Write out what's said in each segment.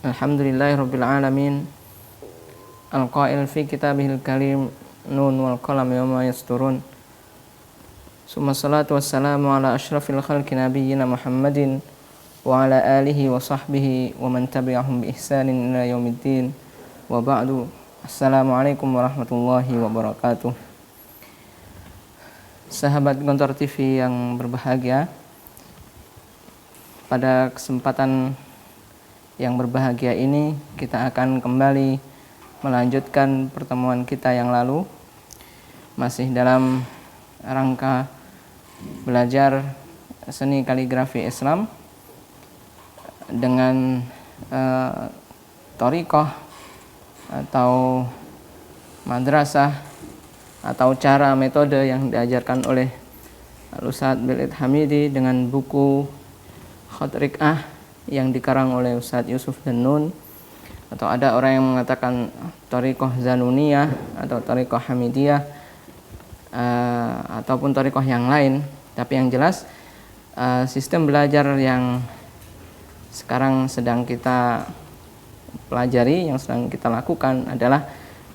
Alhamdulillahirabbil alamin. Al-qail fi kitabihil karim nun wal qalam yawma yasturun. Summa salatu wassalamu ala asyrafil khalqi nabiyyina Muhammadin wa ala alihi wa sahbihi wa man tabi'ahum bi ihsanin ila yaumiddin. Wa ba'du. Assalamualaikum warahmatullahi wabarakatuh. Sahabat Gontor TV yang berbahagia, pada kesempatan yang berbahagia ini kita akan kembali melanjutkan pertemuan kita yang lalu, masih dalam rangka belajar seni kaligrafi Islam dengan thariqah atau madrasah atau cara metode yang diajarkan oleh Al-Ustadz Bil'id Hamidi dengan buku Khat Riq'ah yang dikarang oleh Ustadz Yusuf Dannun, atau ada orang yang mengatakan thariqah Zanuniyah atau thariqah Hamidiyah, ataupun thariqah yang lain. Tapi yang jelas sistem belajar yang sekarang sedang kita pelajari, yang sedang kita lakukan adalah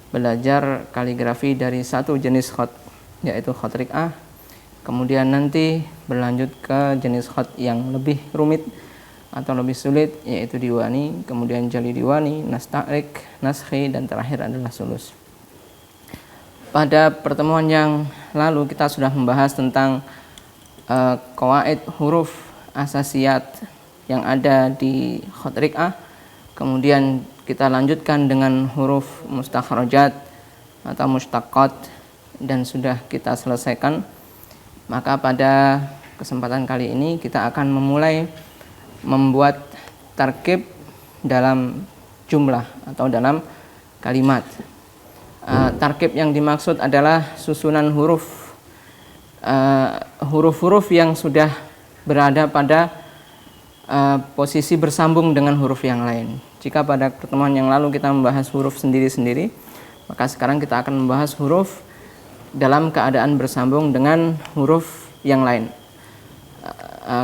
belajar kaligrafi dari satu jenis khat, yaitu khat riq'ah. Kemudian nanti berlanjut ke jenis khat yang lebih rumit atau lebih sulit, yaitu diwani, kemudian jali diwani, nas ta'rik, naskhi, dan terakhir adalah sulus. Pada pertemuan yang lalu kita sudah membahas tentang qawaid huruf asasiyat yang ada di khat riq'ah. Kemudian kita lanjutkan dengan huruf mustakhrajat atau mustaqqat dan sudah kita selesaikan. Maka pada kesempatan kali ini kita akan memulai membuat tarkib dalam jumlah atau dalam kalimat. Tarkib yang dimaksud adalah susunan huruf-huruf yang sudah berada pada posisi bersambung dengan huruf yang lain. Jika pada pertemuan yang lalu kita membahas huruf sendiri-sendiri, maka sekarang kita akan membahas huruf dalam keadaan bersambung dengan huruf yang lain.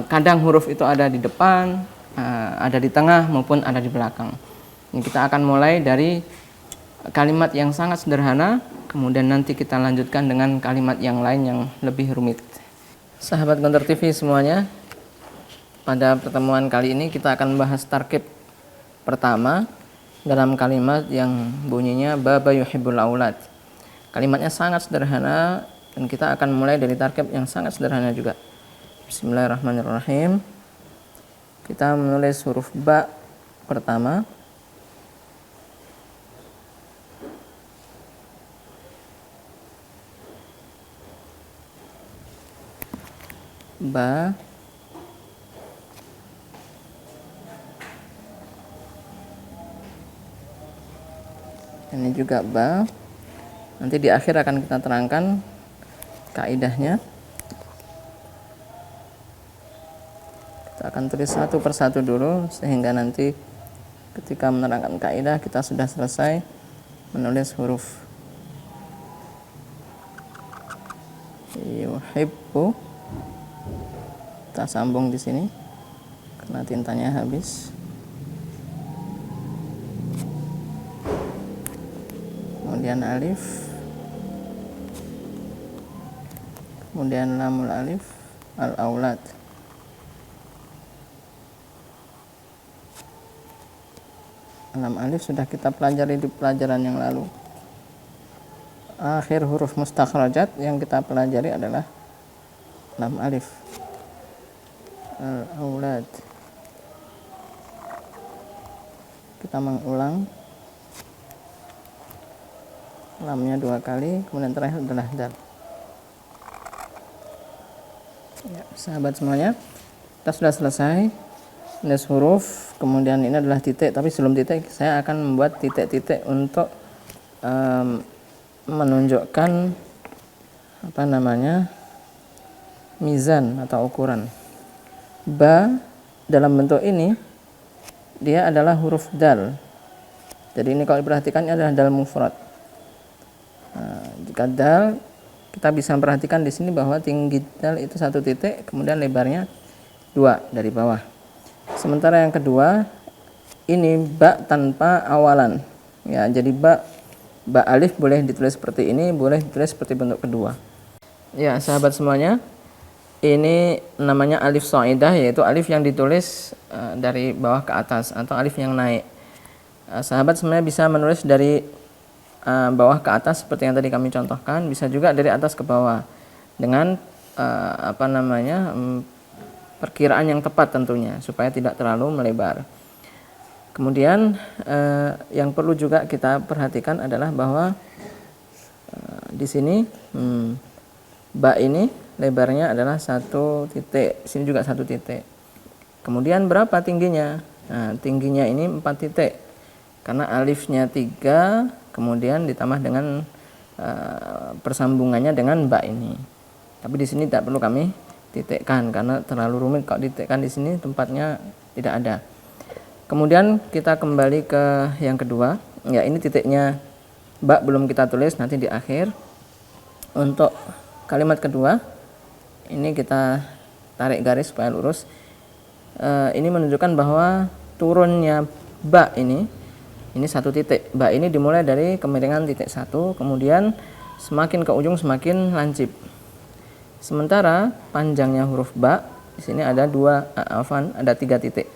Kadang huruf itu ada di depan, ada di tengah, maupun ada di belakang. Ini kita akan mulai dari kalimat yang sangat sederhana, kemudian nanti kita lanjutkan dengan kalimat yang lain yang lebih rumit. Sahabat Gontor TV semuanya, pada pertemuan kali ini kita akan membahas tarkib pertama dalam kalimat yang bunyinya baba yuhibbul aulad. Kalimatnya sangat sederhana dan kita akan mulai dari tarkib yang sangat sederhana juga. Bismillahirrahmanirrahim. Kita menulis huruf ba pertama. Ba. Ini juga ba. Nanti di akhir akan kita terangkan kaidahnya. Kita akan tulis satu persatu dulu sehingga nanti ketika menerangkan kaidah kita sudah selesai menulis huruf. Yuhibbu. Kita sambung di sini karena tintanya habis. Kemudian alif, kemudian lamul alif, al-aulad. Lam alif sudah kita pelajari di pelajaran yang lalu. Akhir huruf mustakhrajat yang kita pelajari adalah lam alif, al-aulad. Kita mengulang lamnya 2 kali, kemudian terakhir adalah dal. Ya, sahabat semuanya, kita sudah selesai menulis huruf. Kemudian ini adalah titik, tapi sebelum titik saya akan membuat titik-titik untuk menunjukkan mizan atau ukuran. Ba dalam bentuk ini dia adalah huruf dal. Jadi ini kalau diperhatikan ini adalah dal mufrad. Jika dal, kita bisa perhatikan di sini bahwa tinggi dal itu 1 titik, kemudian lebarnya 2 dari bawah. Sementara yang kedua ini ba tanpa awalan. Ya, jadi ba alif boleh ditulis seperti ini, boleh ditulis seperti bentuk kedua. Ya, sahabat semuanya, ini namanya alif shaidah, yaitu alif yang ditulis dari bawah ke atas atau alif yang naik. Sahabat semuanya bisa menulis dari bawah ke atas seperti yang tadi kami contohkan, bisa juga dari atas ke bawah dengan perkiraan yang tepat tentunya supaya tidak terlalu melebar. Kemudian yang perlu juga kita perhatikan adalah bahwa di sini ba ini lebarnya adalah 1 titik, sini juga 1 titik. Kemudian berapa tingginya? Nah, tingginya ini 4 titik karena alifnya 3, kemudian ditambah dengan persambungannya dengan ba ini. Tapi di sini tidak perlu kami titikkan karena terlalu rumit kalau titikkan di sini, tempatnya tidak ada. Kemudian kita kembali ke yang kedua. Ya, ini titiknya ba belum kita tulis, nanti di akhir. Untuk kalimat kedua ini kita tarik garis supaya lurus. Ini menunjukkan bahwa turunnya ba ini 1 titik. Ba ini dimulai dari kemiringan titik 1, kemudian semakin ke ujung semakin lancip. Sementara panjangnya huruf ba di sini ada 3 titik.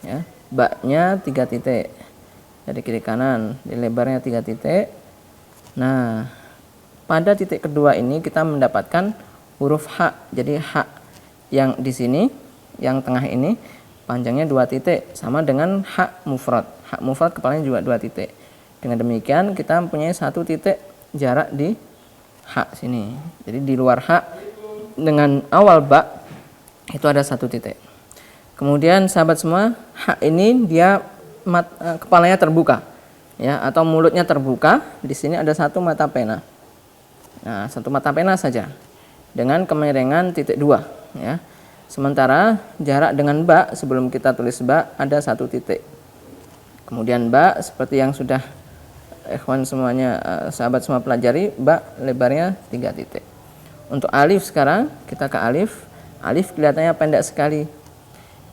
Ya, ba-nya 3 titik. Dari kiri kanan, di lebarnya 3 titik. Nah, pada titik kedua ini kita mendapatkan huruf ha. Jadi ha yang di sini, yang tengah ini panjangnya 2 titik, sama dengan ha mufrad. Ha mufrad kepalanya juga 2 titik. Dengan demikian kita mempunyai 1 titik jarak di ha sini. Jadi di luar ha dengan awal ba itu ada 1 titik. Kemudian sahabat semua, ha ini dia kepalanya terbuka, ya, atau mulutnya terbuka. Di sini ada 1 mata pena. Nah, 1 mata pena saja dengan kemiringan titik 2, ya. Sementara jarak dengan ba sebelum kita tulis ba ada 1 titik. Kemudian ba seperti yang sudah ikhwan semuanya, sahabat semua pelajari, ba lebarnya 3 titik. Untuk alif sekarang kita ke alif. Alif kelihatannya pendek sekali.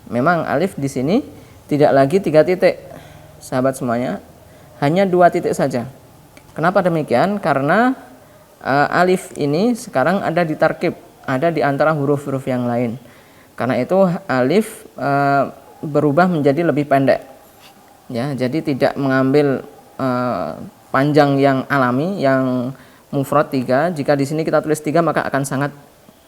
Memang alif di sini tidak lagi 3 titik, sahabat semuanya, hanya 2 titik saja. Kenapa demikian? Karena alif ini sekarang ada di tarkib, ada di antara huruf-huruf yang lain. Karena itu alif berubah menjadi lebih pendek. Ya, jadi tidak mengambil panjang yang alami, yang mufrad 3. Jika di sini kita tulis 3 maka akan sangat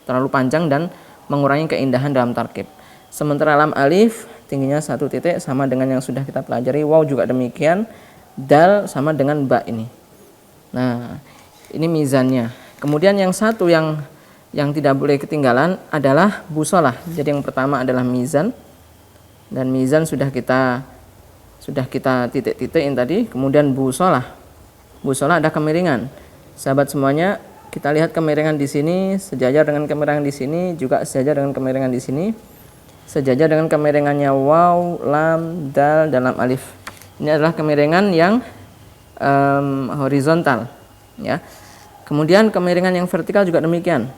terlalu panjang dan mengurangi keindahan dalam tarkib. Sementara lam alif tingginya 1 titik sama dengan yang sudah kita pelajari. Waw juga demikian. Dal sama dengan ba ini. Nah, ini mizannya. Kemudian yang satu yang tidak boleh ketinggalan adalah busolah. Jadi yang pertama adalah mizan. Dan mizan sudah kita titik-titikin tadi. Kemudian busolah. Busolah ada kemiringan. Sahabat semuanya, kita lihat kemiringan di sini sejajar dengan kemiringan di sini, juga sejajar dengan kemiringan di sini. Sejajar dengan kemiringannya waw, lam, dal, dan lam alif. Ini adalah kemiringan yang horizontal, ya. Kemudian kemiringan yang vertikal juga demikian.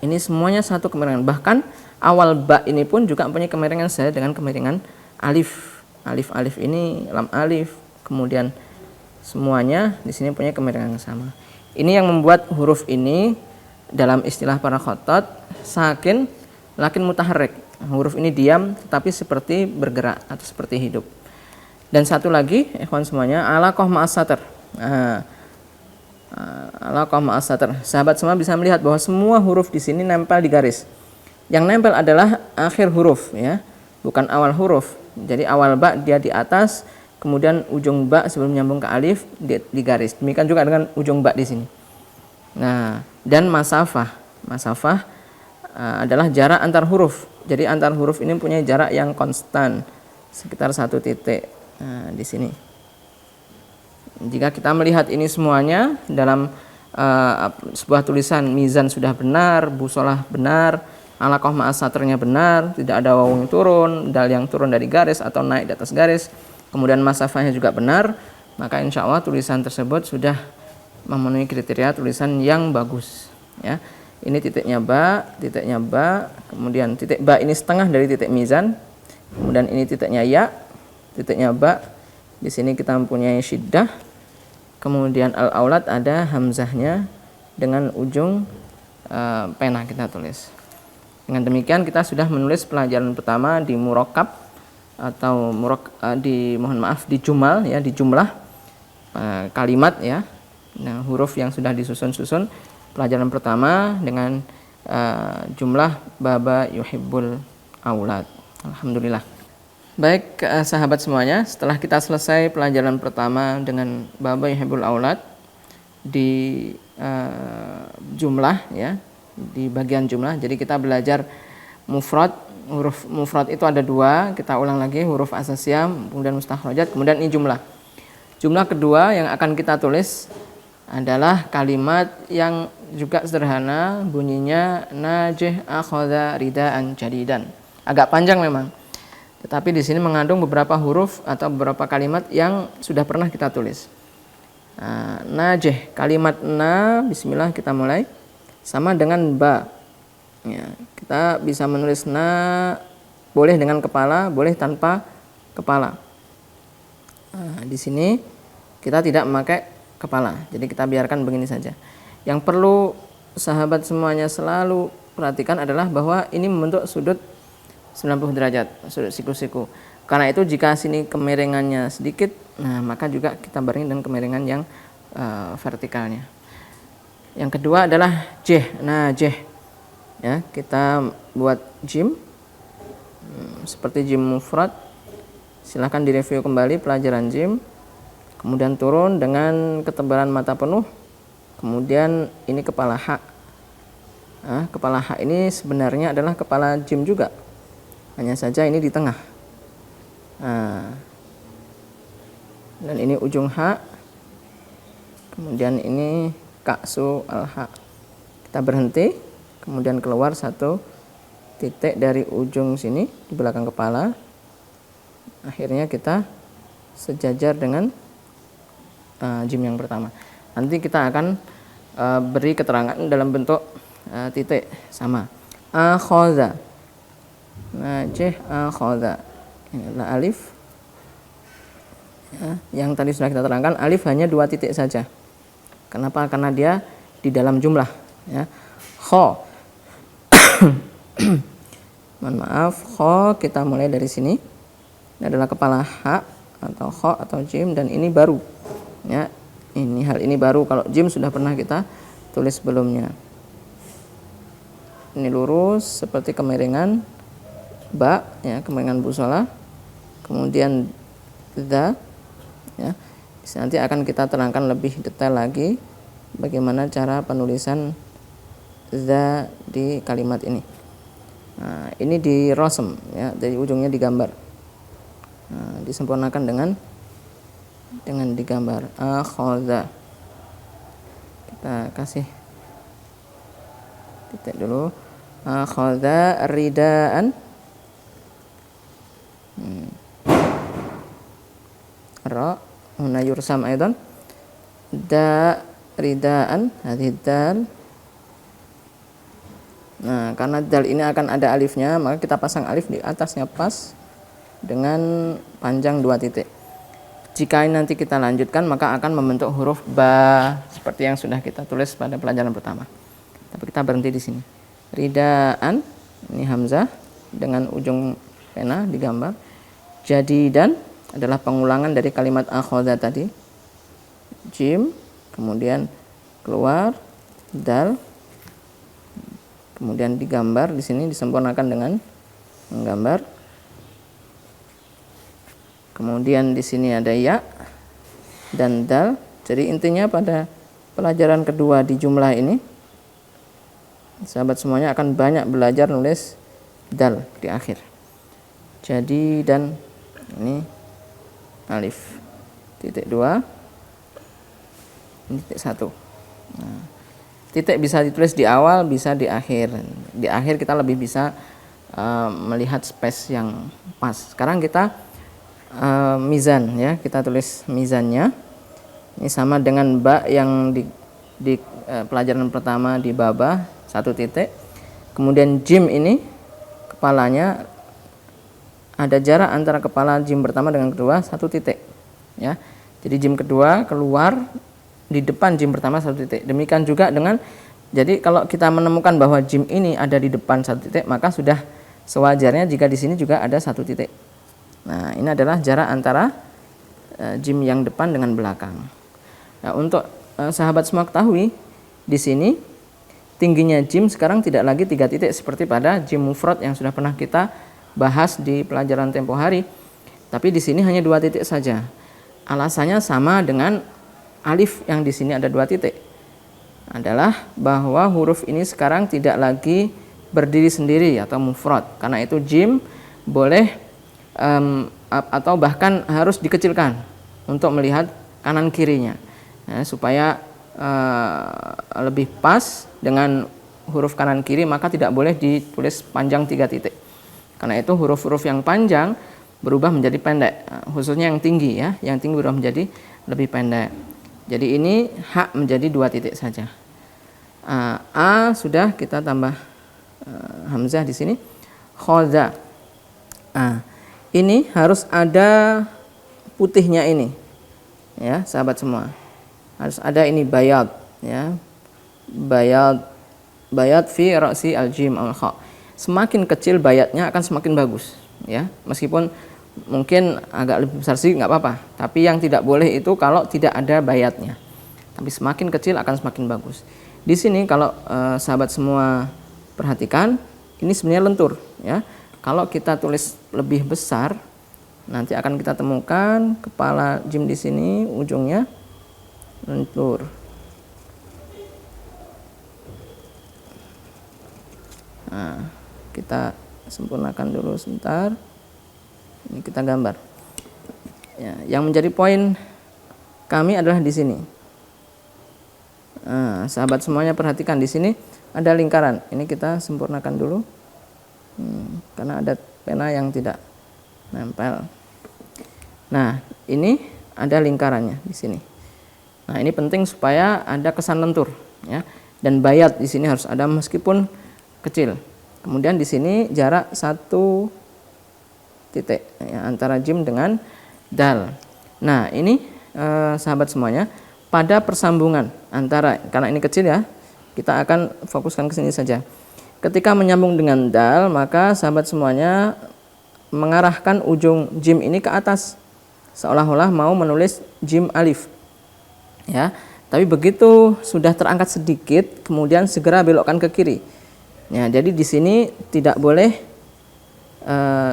Ini semuanya satu kemiringan. Bahkan awal ba ini pun juga mempunyai kemiringan sejajar dengan kemiringan alif. Alif ini lam alif. Kemudian semuanya di sini punya kemiringan yang sama. Ini yang membuat huruf ini dalam istilah para khotot sakin lakin mutaharrik. Huruf ini diam tetapi seperti bergerak atau seperti hidup. Dan satu lagi, ikhwan semuanya, alaqah ma'as satr. Alaqah ma'as satr. Sahabat semua bisa melihat bahwa semua huruf di sini nempel di garis. Yang nempel adalah akhir huruf, ya, bukan awal huruf. Jadi awal ba dia di atas, kemudian ujung ba sebelum nyambung ke alif di garis. Demikian juga dengan ujung ba di sini. Nah, dan masafah adalah jarak antar huruf. Jadi antar huruf ini punya jarak yang konstan sekitar 1 titik. Nah, di sini. Jika kita melihat ini semuanya dalam sebuah tulisan, mizan sudah benar, busolah benar, alaqah ma'as satrnya benar, tidak ada waw yang turun, dal yang turun dari garis atau naik di atas garis, kemudian masafahnya juga benar, maka insya Allah tulisan tersebut sudah memenuhi kriteria tulisan yang bagus, ya. Ini titiknya ba, kemudian titik ba ini setengah dari titik mizan. Kemudian ini titiknya ya, titiknya ba. Di sini kita mempunyai syiddah. Kemudian al-aulad ada hamzahnya dengan ujung pena kita tulis. Dengan demikian kita sudah menulis pelajaran pertama di murakkab atau di jumal ya, di jumlah kalimat ya. Nah, huruf yang sudah disusun-susun pelajaran pertama dengan jumlah baba yuhibbul aulad. Alhamdulillah. Baik sahabat semuanya, setelah kita selesai pelajaran pertama dengan baba yuhibbul aulad di jumlah ya, di bagian jumlah. Jadi kita belajar mufrad. Huruf mufrad itu ada 2, kita ulang lagi, huruf asasiyah, kemudian mustakhrajat, kemudian ini jumlah. Jumlah kedua yang akan kita tulis adalah kalimat yang juga sederhana, bunyinya najih akhadha ridaan jadidan. Agak panjang memang, tetapi di sini mengandung beberapa huruf atau beberapa kalimat yang sudah pernah kita tulis. Najih, kalimat na, bismillah kita mulai, sama dengan ba. Ya, kita bisa menulis na boleh dengan kepala, boleh tanpa kepala. Di sini kita tidak memakai kepala, jadi kita biarkan begini saja. Yang perlu sahabat semuanya selalu perhatikan adalah bahwa ini membentuk sudut 90 derajat, sudut siku-siku. Karena itu jika sini kemiringannya sedikit, nah maka juga kita barengi dengan kemiringan yang vertikalnya. Yang kedua adalah jeh. Nah, jeh. Ya, kita buat jim seperti jim mufrad. Silahkan direview kembali pelajaran jim. Kemudian turun dengan ketebalan mata penuh. Kemudian ini kepala ha. Nah, kepala ha ini sebenarnya adalah kepala jim juga. Hanya saja ini di tengah. Nah, dan ini ujung ha. Kemudian ini kaksu al-ha. Kita berhenti. Kemudian keluar satu titik dari ujung sini di belakang kepala. Akhirnya kita sejajar dengan jim yang pertama. Nanti kita akan beri keterangan dalam bentuk titik sama. Akhadha. Najih akhadha. Ini adalah alif. Ya, yang tadi sudah kita terangkan, alif hanya 2 titik saja. Kenapa? Karena dia di dalam jumlah. Ya. Kho. Mohon maaf, kho kita mulai dari sini. Ini adalah kepala ha atau kho atau jim, dan ini baru. Ya, hal ini baru. Kalau jim sudah pernah kita tulis sebelumnya. Ini lurus seperti kemiringan ba, ya, kemiringan busola. Kemudian dha, ya. Nanti akan kita terangkan lebih detail lagi bagaimana cara penulisan dha di kalimat ini. Nah, ini di rosem, ya, dari ujungnya digambar. Nah, disempurnakan dengan digambar. Akhadha. Kita kasih titik dulu. Akhadha ridaan. Ra huna yursam aidan. Da ridaan, hadhihi dal. Nah, karena dal ini akan ada alifnya, maka kita pasang alif di atasnya pas dengan panjang 2 titik. Jika ini nanti kita lanjutkan, maka akan membentuk huruf ba seperti yang sudah kita tulis pada pelajaran pertama. Tapi kita berhenti di sini. Ridaan, ini hamzah dengan ujung pena digambar. Jadidan adalah pengulangan dari kalimat akhadha tadi. Jim, kemudian keluar dal. Kemudian digambar di sini, disempurnakan dengan menggambar. Kemudian di sini ada ya dan dal. Jadi intinya pada pelajaran kedua di jumlah ini, sahabat semuanya akan banyak belajar nulis dal di akhir. Jadi dan ini alif, titik 2, ini titik 1. Nah, titik bisa ditulis di awal, bisa di akhir. Di akhir kita lebih bisa melihat space yang pas. Sekarang kita mizan, ya, kita tulis mizannya. Ini sama dengan ba yang di pelajaran pertama di baba, 1 titik. Kemudian jim ini kepalanya ada jarak antara kepala jim pertama dengan kedua 1 titik, ya. Jadi jim kedua keluar di depan jim pertama 1 titik. Demikian juga dengan, jadi kalau kita menemukan bahwa jim ini ada di depan 1 titik, maka sudah sewajarnya jika di sini juga ada 1 titik. Nah, ini adalah jarak antara jim yang depan dengan belakang. Nah, untuk sahabat semua ketahui, di sini tingginya jim sekarang tidak lagi 3 titik seperti pada jim mufrad yang sudah pernah kita bahas di pelajaran tempo hari, tapi di sini hanya 2 titik saja. Alasannya sama dengan alif yang di sini ada 2 titik, adalah bahwa huruf ini sekarang tidak lagi berdiri sendiri atau mufrad. Karena itu jim boleh atau bahkan harus dikecilkan untuk melihat kanan kirinya, ya, supaya lebih pas dengan huruf kanan kiri, maka tidak boleh ditulis panjang 3 titik. Karena itu huruf-huruf yang panjang berubah menjadi pendek, khususnya yang tinggi, ya, yang tinggi berubah menjadi lebih pendek. Jadi ini hak menjadi 2 titik saja. A sudah kita tambah hamzah di sini. Khoza. Ini harus ada putihnya ini, ya sahabat semua. Harus ada ini bayad, ya. Bayad fi ra'si al-jim al-kha. Semakin kecil bayatnya akan semakin bagus, ya. Meskipun mungkin agak lebih besar sih nggak apa-apa, tapi yang tidak boleh itu kalau tidak ada bayatnya. Tapi semakin kecil akan semakin bagus. Di sini kalau sahabat semua perhatikan, ini sebenarnya lentur, ya. Kalau kita tulis lebih besar, nanti akan kita temukan kepala jim di sini ujungnya lentur. Nah, kita sempurnakan dulu sebentar. Ini kita gambar. Ya, yang menjadi poin kami adalah di sini. Nah, sahabat semuanya perhatikan di sini ada lingkaran. Ini kita sempurnakan dulu. Karena ada pena yang tidak nempel. Nah, ini ada lingkarannya di sini. Nah, ini penting supaya ada kesan lentur, ya. Dan bayat di sini harus ada meskipun kecil. Kemudian di sini jarak 1 titik, ya, antara jim dengan dal. Nah, ini sahabat semuanya, pada persambungan antara, karena ini kecil, ya, kita akan fokuskan ke sini saja. Ketika menyambung dengan dal, maka sahabat semuanya mengarahkan ujung jim ini ke atas, seolah-olah mau menulis jim alif, ya. Tapi begitu sudah terangkat sedikit, kemudian segera belokkan ke kiri. Ya, jadi di sini tidak boleh,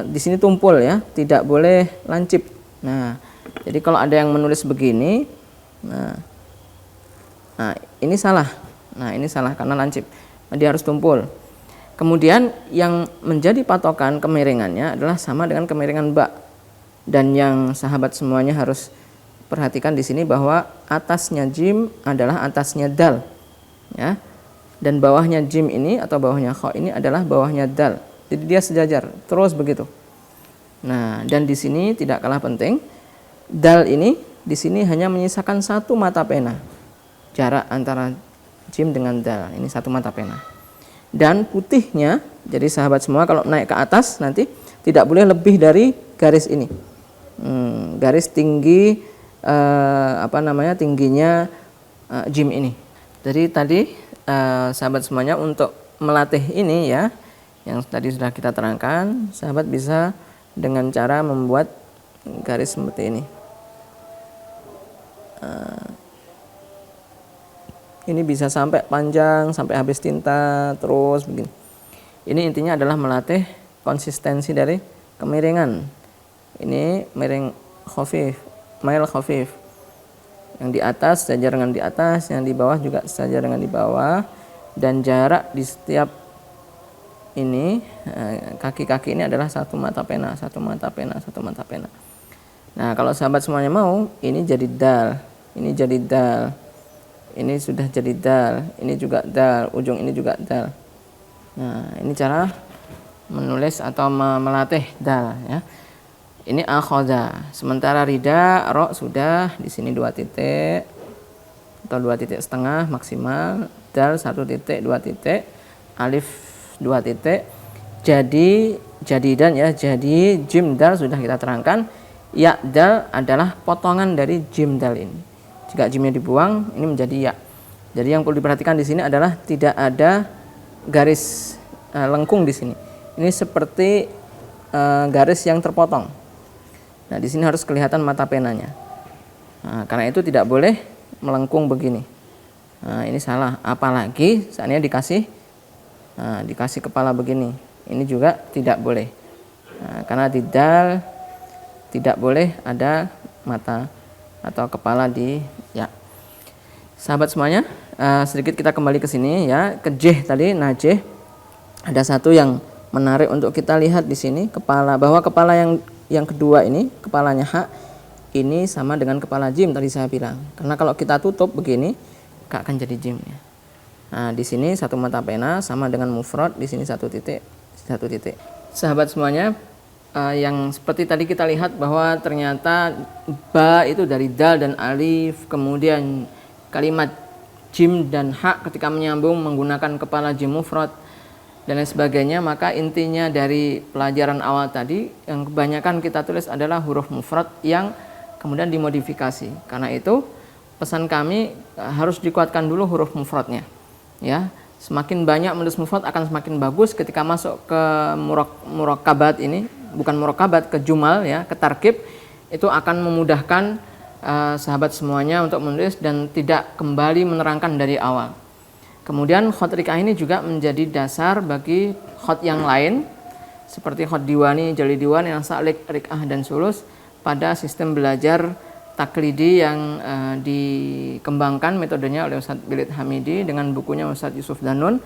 di sini tumpul, ya, tidak boleh lancip. Nah, jadi kalau ada yang menulis begini, nah ini salah. Nah, ini salah karena lancip. Dia harus tumpul. Kemudian yang menjadi patokan kemiringannya adalah sama dengan kemiringan ba. Dan yang sahabat semuanya harus perhatikan di sini bahwa atasnya jim adalah atasnya dal, ya. Dan bawahnya jim ini atau bawahnya kha ini adalah bawahnya dal. Jadi dia sejajar terus begitu. Nah, dan di sini tidak kalah penting, dal ini di sini hanya menyisakan 1 mata pena. Jarak antara jim dengan dal ini 1 mata pena. Dan putihnya, jadi sahabat semua kalau naik ke atas nanti tidak boleh lebih dari garis ini. Garis tinggi tingginya jim ini. Jadi tadi sahabat semuanya untuk melatih ini, ya, yang tadi sudah kita terangkan, sahabat bisa dengan cara membuat garis seperti ini. Ini bisa sampai panjang, sampai habis tinta, terus begini. Ini intinya adalah melatih konsistensi dari kemiringan. Ini miring khafif, mail khafif. Yang di atas sejajar dengan di atas, yang di bawah juga sejajar dengan di bawah. Dan jarak di setiap ini, kaki-kaki ini adalah 1 mata pena, 1 mata pena, 1 mata pena. Nah, kalau sahabat semuanya mau, ini jadi dal, ini jadi dal. Ini sudah jadi dal, ini juga dal, ujung ini juga dal. Nah, ini cara menulis atau melatih dal, ya. Ini akhadha. Sementara rida, ro sudah di sini 2 titik atau 2,5 titik maksimal, dal 1 titik, 2 titik, alif 2 titik. Jadi jadidan ya. Jadi jim dal sudah kita terangkan, ya dal adalah potongan dari jim dal ini. Jika jimnya dibuang, ini menjadi ya. Jadi yang perlu diperhatikan di sini adalah tidak ada garis lengkung di sini. Ini seperti garis yang terpotong. Nah, di sini harus kelihatan mata penanya. Nah, karena itu tidak boleh melengkung begini. Nah, ini salah. Apalagi saatnya dikasih kepala begini. Ini juga tidak boleh. Nah, karena di dal tidak boleh ada mata atau kepala di ya. Sahabat semuanya, sedikit kita kembali ke sini ya, ke jeh tadi, najeh. Ada satu yang menarik untuk kita lihat di sini, kepala, bahwa kepala yang kedua ini, kepalanya ha, ini sama dengan kepala jim tadi saya bilang. Karena kalau kita tutup begini, gak akan jadi jim ya. Nah, di sini satu mata pena sama dengan mufrad, di sini satu titik. Sahabat semuanya, yang seperti tadi kita lihat bahwa ternyata ba itu dari dal dan alif, kemudian kalimat jim dan ha ketika menyambung menggunakan kepala jim mufrad dan lain sebagainya. Maka intinya dari pelajaran awal tadi yang kebanyakan kita tulis adalah huruf mufrad yang kemudian dimodifikasi. Karena itu pesan kami harus dikuatkan dulu huruf mufradnya ya. Semakin banyak menulis mufrad akan semakin bagus ketika masuk ke murakabat ini, bukan murakabat, ke jumal ya, ke tarkib. Itu akan memudahkan sahabat semuanya untuk menulis dan tidak kembali menerangkan dari awal. Kemudian khot rikah ini juga menjadi dasar bagi khot yang lain seperti khot diwani, jali diwani, yang sa'lik, rikah dan sulus pada sistem belajar taklidi yang dikembangkan metodenya oleh Ustadz Bilid Hamidi dengan bukunya Ustadz Yusuf Danun,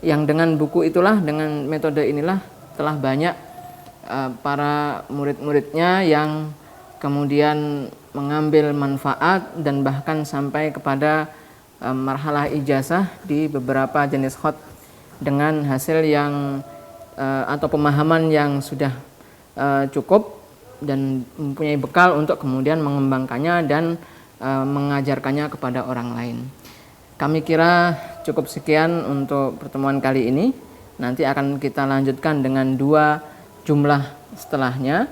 yang dengan buku itulah, dengan metode inilah telah banyak para murid-muridnya yang kemudian mengambil manfaat dan bahkan sampai kepada marhalah ijazah di beberapa jenis khot dengan hasil yang atau pemahaman yang sudah cukup dan mempunyai bekal untuk kemudian mengembangkannya dan mengajarkannya kepada orang lain. Kami kira cukup sekian untuk pertemuan kali ini. Nanti akan kita lanjutkan dengan 2 jumlah setelahnya.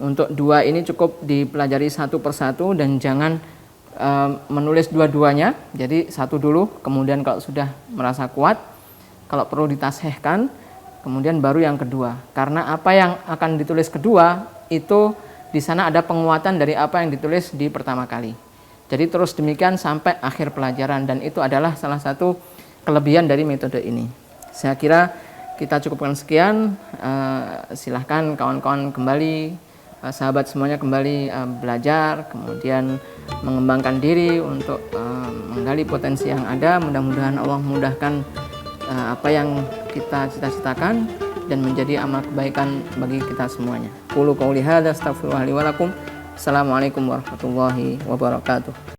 Untuk 2 ini cukup dipelajari satu persatu dan jangan menulis dua-duanya. Jadi satu dulu, kemudian kalau sudah merasa kuat, kalau perlu ditashehkan, kemudian baru yang kedua. Karena apa yang akan ditulis kedua itu di sana ada penguatan dari apa yang ditulis di pertama kali. Jadi terus demikian sampai akhir pelajaran, dan itu adalah salah satu kelebihan dari metode ini. Saya kira kita cukupkan sekian. Silahkan kawan-kawan kembali, sahabat semuanya kembali belajar, kemudian mengembangkan diri untuk menggali potensi yang ada. Mudah-mudahan Allah memudahkan apa yang kita cita-citakan dan menjadi amal kebaikan bagi kita semuanya. Qulu qouli hadza astaghfirullah li wa lakum. Assalamualaikum warahmatullahi wabarakatuh.